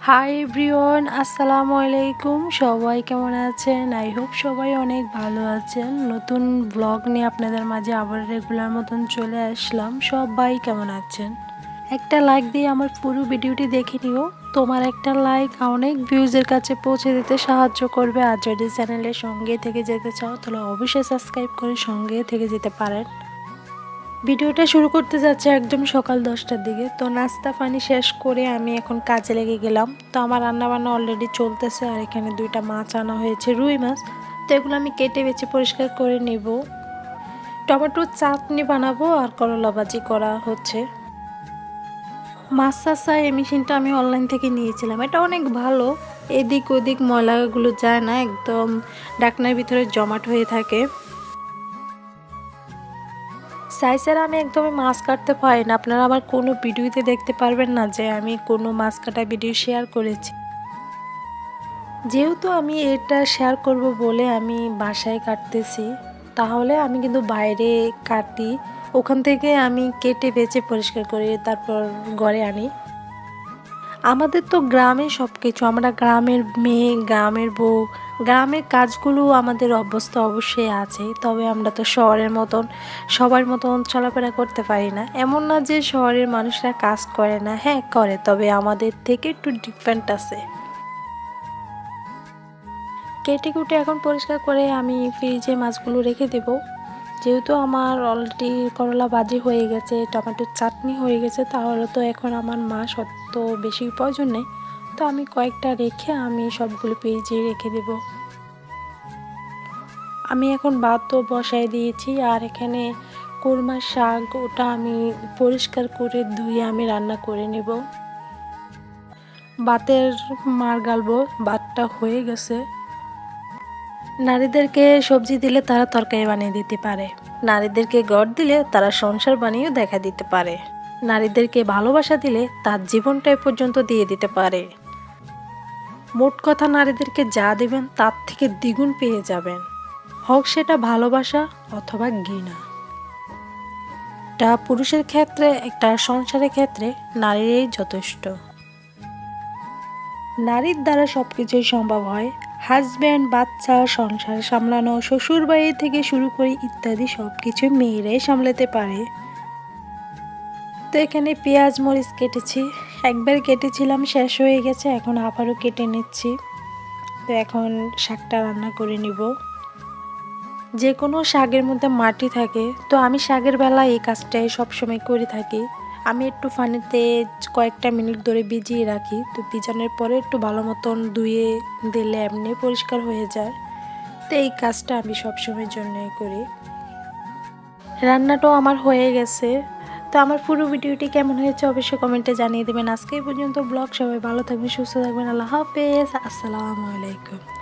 Hi everyone, আসসালামু আলাইকুম। সবাই কেমন আছেন? আই হোপ সবাই অনেক ভালো আছেন। নতুন ব্লগ নিয়ে আপনাদের মাঝে আবার রেগুলার মতন চলে আসলাম। সবাই কেমন আছেন? একটা লাইক দিয়ে আমার পুরো ভিডিওটি দেখে নিও। তোমার একটা লাইক অনেক ভিউজের কাছে পৌঁছে দিতে সাহায্য করবে। আর যদি চ্যানেলের সঙ্গে থেকে যেতে চাও তাহলে অবশ্যই সাবস্ক্রাইব করে সঙ্গে থেকে যেতে পারেন। ভিডিওটা শুরু করতে যাচ্ছে একদম সকাল 10টার দিকে। তো নাস্তা পানি শেষ করে আমি এখন কাজে লেগে গেলাম। তো আমার রান্নাবান্না অলরেডি চলতেছে। আর এখানে 2টা মাছ আনা হয়েছে, রুই মাছ। তো এগুলো আমি কেটে বেছে পরিষ্কার করে নেব। টমেটোর চাটনি বানাবো আর করলা ভাজি করা হচ্ছে। মাছ চাষা এই মেশিনটা আমি অনলাইন থেকে নিয়েছিলাম। এটা অনেক ভালো, এদিক ওদিক ময়লাগুলো যায় না, একদম ঢাকনার ভিতরে জমাট হয়ে থাকে। সাইজের আমি একদমই মাছ কাটতে পারি না। আপনারা আমার কোনো ভিডিওতে দেখতে পারবেন না যে আমি কোনো মাছ কাটা ভিডিও শেয়ার করেছি। যেহেতু আমি এটা শেয়ার করব বলে আমি বাসায় কাটতেছি, তাহলে আমি কিন্তু বাইরে কাটি। ওখান থেকে আমি কেটে বেছে পরিষ্কার করে তারপর ঘরে আনি। আমাদের তো গ্রামে সব কিছু, আমরা গ্রামের মেয়ে, গ্রামের বউ, গ্রামের কাজগুলো আমাদের অভ্যস্ত অবশ্যই আছে। তবে আমরা তো শহরের মতন সবার মতন চলাফেরা করতে পারি না। এমন না যে শহরের মানুষরা কাজ করে না, হ্যাঁ করে, তবে আমাদের থেকে একটু ডিফারেন্ট আছে। কেটে কুটে এখন পরিষ্কার করে আমি ফ্রিজে মাছগুলো রেখে দেব। যেহেতু আমার অলরেডি করলা ভাজি হয়ে গেছে, টমেটোর চাটনি হয়ে গেছে, তাহলে তো এখন আমার মাছ অত বেশি প্রয়োজন নেই। তো আমি কয়েকটা রেখে আমি সবগুলো ফ্রিজে রেখে দেব। আমি এখন ভাতও বসাই দিয়েছি। আর এখানে কোরমার শাক, ওটা আমি পরিষ্কার করে ধুয়ে আমি রান্না করে নেব। ভাতের মার গালবো, ভাতটা হয়ে গেছে। নারীদেরকে সবজি দিলে তারা তরকারি বানিয়ে দিতে পারে, নারীদেরকে গড় দিলে তারা সংসার বানিয়েও দেখা দিতে পারে, নারীদেরকে ভালোবাসা দিলে তার জীবনটাই পর্যন্ত দিয়ে দিতে পারে। মোট কথা, নারীদেরকে যা দেবেন তার থেকে দ্বিগুণ পেয়ে যাবেন, হোক সেটা ভালোবাসা অথবা ঘৃণা। একটা পুরুষের ক্ষেত্রে, একটা সংসারের ক্ষেত্রে নারীরাই যথেষ্ট। নারীর দ্বারা সবকিছুই সম্ভব হয়। হাজব্যান্ড, বাচ্চা, সংসার সামলানো, শ্বশুর বাড়ি থেকে শুরু করে ইত্যাদি সবকিছু মেয়েরাই সামলাতে পারে। তো এখানে পেঁয়াজ মরিচ কেটেছি, একবার কেটেছিলাম শেষ হয়ে গেছে, এখন আবারও কেটে নিচ্ছি। তো এখন শাকটা রান্না করে নিব। যে কোনো শাকের মধ্যে মাটি থাকে, তো আমি শাকের বেলায় এই কাজটাই সবসময় করে থাকি। আমি একটু পানিতে কয়েকটা মিনিট ধরে ভিজিয়ে রাখি। তো ভিজানোর পরে একটু ভালো মতন ধুয়ে দিলে এমনি পরিষ্কার হয়ে যায়। তো এই কাজটা আমি সবসময়ের জন্যই করি। রান্নাটাও আমার হয়ে গেছে। তো আমার পুরো ভিডিওটি কেমন হয়েছে অবশ্যই কমেন্টে জানিয়ে দেবেন। আজকে এই পর্যন্ত ব্লগ। সবাই ভালো থাকবেন, সুস্থ থাকবেন। আল্লাহ হাফেজ, আসসালামু আলাইকুম।